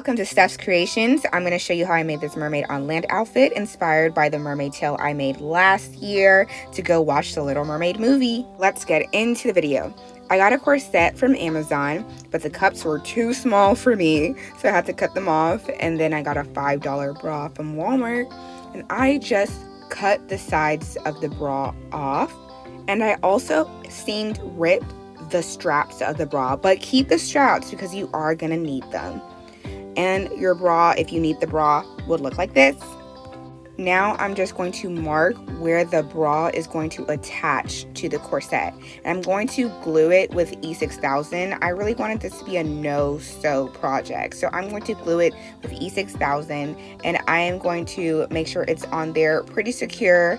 Welcome to Steph's Creations. I'm going to show you how I made this mermaid on land outfit inspired by the mermaid tail I made last year to go watch the Little Mermaid movie. Let's get into the video. I got a corset from Amazon, but the cups were too small for me, so I had to cut them off. And then I got a $5 bra from Walmart, and I just cut the sides of the bra off. And I also seamed ripped the straps of the bra, but keep the straps because you are going to need them. And your bra, if you need the bra, would look like this. Now I'm just going to mark where the bra is going to attach to the corset. And I'm going to glue it with E6000. I really wanted this to be a no-sew project, so I'm going to glue it with E6000, and I am going to make sure it's on there pretty secure.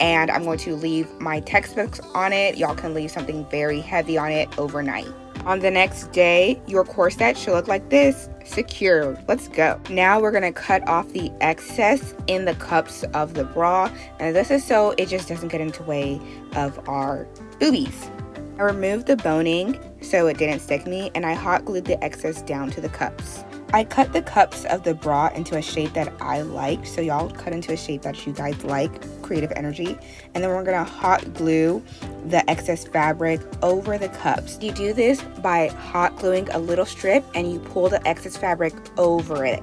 And I'm going to leave my textbooks on it. Y'all can leave something very heavy on it overnight. On the next day, your corset should look like this, secure. Let's go. Now we're gonna cut off the excess in the cups of the bra. And this is so it just doesn't get into the way of our boobies. I removed the boning so it didn't stick me, and I hot glued the excess down to the cups. I cut the cups of the bra into a shape that I like, so y'all cut into a shape that you guys like, creative energy. And then we're gonna hot glue the excess fabric over the cups. You do this by hot gluing a little strip and you pull the excess fabric over it.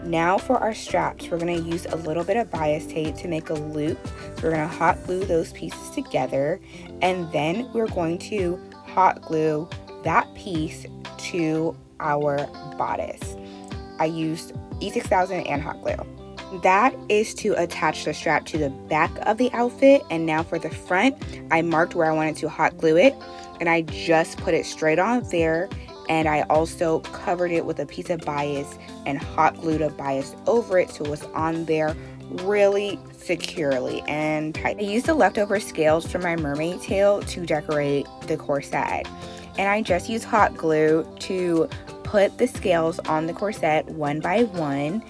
Now for our straps, we're gonna use a little bit of bias tape to make a loop. So we're gonna hot glue those pieces together, and then we're going to hot glue that piece to our bodice. I used E6000 and hot glue. That is to attach the strap to the back of the outfit. And now for the front, I marked where I wanted to hot glue it, and I just put it straight on there. And I also covered it with a piece of bias and hot glued a bias over it so it was on there really securely and tight. I used the leftover scales from my mermaid tail to decorate the corset, and I just used hot glue to put the scales on the corset one by one.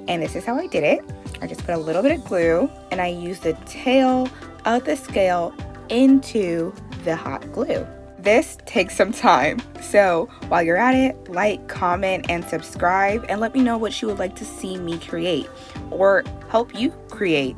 And this is how I did it. I just put a little bit of glue and I used the tail of the scale into the hot glue. This takes some time, so while you're at it, like, comment, and subscribe, and let me know what you would like to see me create or help you create.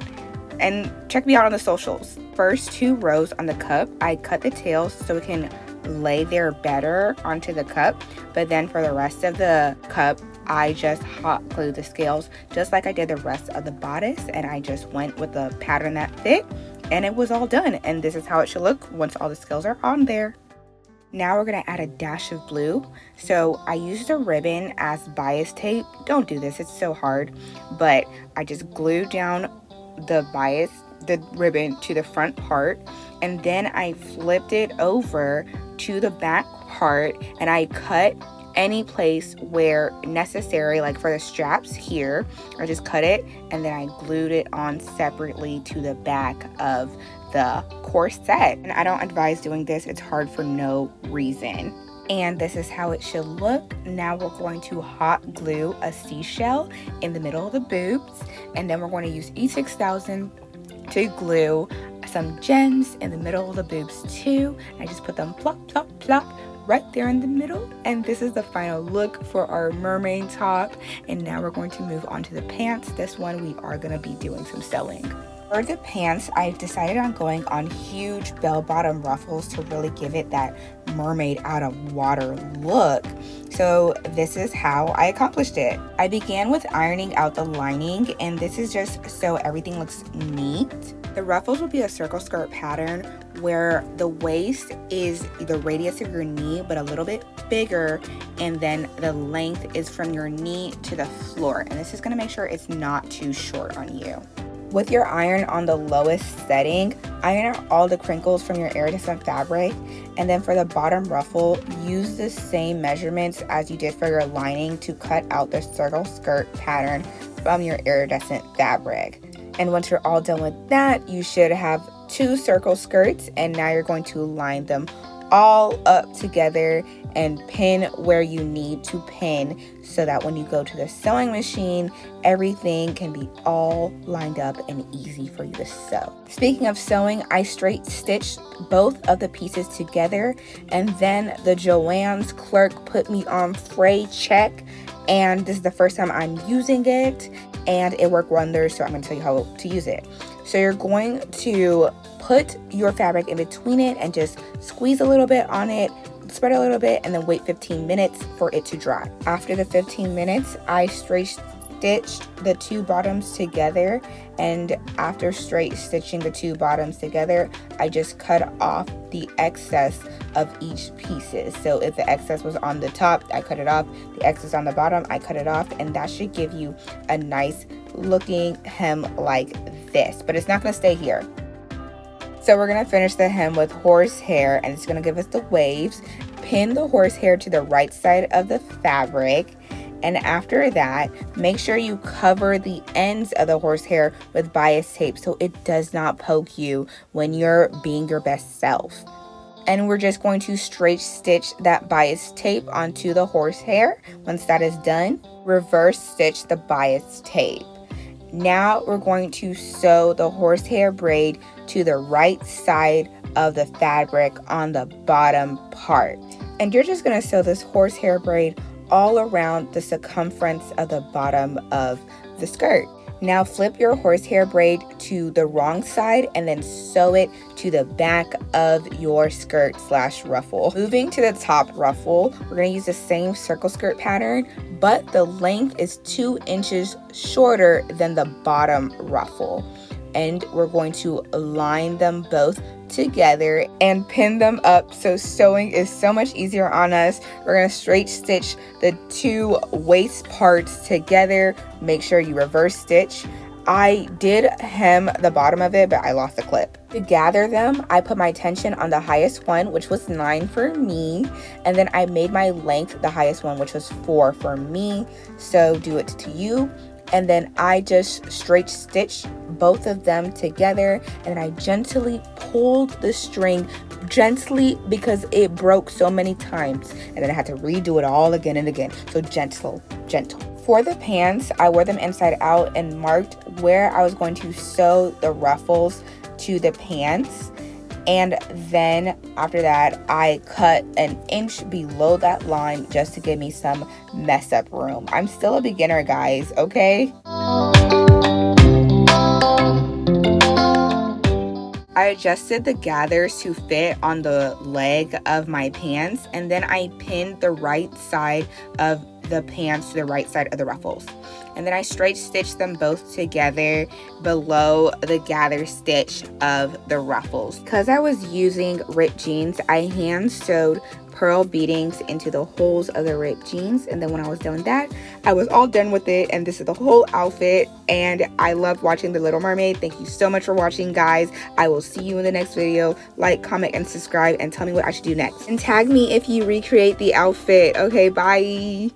And check me out on the socials. First 2 rows on the cup, I cut the tails so it can lay there better onto the cup, but then for the rest of the cup, I just hot glued the scales just like I did the rest of the bodice, and I just went with the pattern that fit, and it was all done. And this is how it should look once all the scales are on there. Now we're gonna add a dash of blue. So I used a ribbon as bias tape. Don't do this, it's so hard. But I just glued down the ribbon to the front part, and then I flipped it over to the back part, and I cut any place where necessary, like for the straps here, I just cut it, and then I glued it on separately to the back of the corset. And I don't advise doing this, it's hard for no reason. And this is how it should look. Now we're going to hot glue a seashell in the middle of the boobs, and then we're going to use E6000 to glue some gems in the middle of the boobs too. I just put them plop, plop, plop right there in the middle. And this is the final look for our mermaid top. And now we're going to move on to the pants. This one we are going to be doing some sewing. For the pants, I've decided on going on huge bell-bottom ruffles to really give it that mermaid out of water look. So this is how I accomplished it. I began with ironing out the lining, and this is just so everything looks neat. The ruffles will be a circle skirt pattern where the waist is the radius of your knee but a little bit bigger, and then the length is from your knee to the floor. And this is going to make sure it's not too short on you. With your iron on the lowest setting, iron out all the crinkles from your iridescent fabric, and then for the bottom ruffle, use the same measurements as you did for your lining to cut out the circle skirt pattern from your iridescent fabric. And once you're all done with that, you should have 2 circle skirts, and now you're going to line them all up together and pin where you need to pin so that when you go to the sewing machine, everything can be all lined up and easy for you to sew. Speaking of sewing, I straight stitched both of the pieces together, and then the Joann's clerk put me on fray check, and this is the first time I'm using it, and it worked wonders, so I'm going to tell you how to use it. So you're going to put your fabric in between it and just squeeze a little bit on it, spread a little bit, and then wait 15 minutes for it to dry. After the 15 minutes, I straight stitched the two bottoms together, and after straight stitching the two bottoms together, I just cut off the excess of each pieces. So if the excess was on the top, I cut it off. The excess on the bottom, I cut it off, and that should give you a nice looking hem like this, but it's not going to stay here. So we're going to finish the hem with horsehair, and it's going to give us the waves. Pin the horsehair to the right side of the fabric, and after that, make sure you cover the ends of the horsehair with bias tape so it does not poke you when you're being your best self. And we're just going to straight stitch that bias tape onto the horsehair. Once that is done, reverse stitch the bias tape. Now we're going to sew the horsehair braid to the right side of the fabric on the bottom part. And you're just going to sew this horsehair braid all around the circumference of the bottom of the skirt. Now flip your horsehair braid to the wrong side and then sew it to the back of your skirt slash ruffle. Moving to the top ruffle, we're going to use the same circle skirt pattern, but the length is 2 inches shorter than the bottom ruffle. And we're going to align them both together and pin them up so sewing is so much easier on us. We're going to straight stitch the two waist parts together. Make sure you reverse stitch. I did hem the bottom of it, but I lost the clip. To gather them, I put my tension on the highest one, which was 9 for me, and then I made my length the highest one, which was 4 for me. So do it to you. And then I just straight stitched both of them together, and I gently pulled the string gently because it broke so many times, and then I had to redo it all again and again. So gentle. For the pants, I wore them inside out and marked where I was going to sew the ruffles to the pants. And then after that, I cut 1 inch below that line just to give me some mess up room. I'm still a beginner, guys, okay? I adjusted the gathers to fit on the leg of my pants, and then I pinned the right side of the pants to the right side of the ruffles. And then I straight stitched them both together below the gather stitch of the ruffles. Because I was using ripped jeans, I hand sewed pearl beadings into the holes of the ripped jeans, and then when I was done with that, I was all done with it, and this is the whole outfit. And I loved watching The Little Mermaid. Thank you so much for watching, guys. I will see you in the next video. Like, comment, and subscribe, and tell me what I should do next, and tag me if you recreate the outfit. Okay, bye.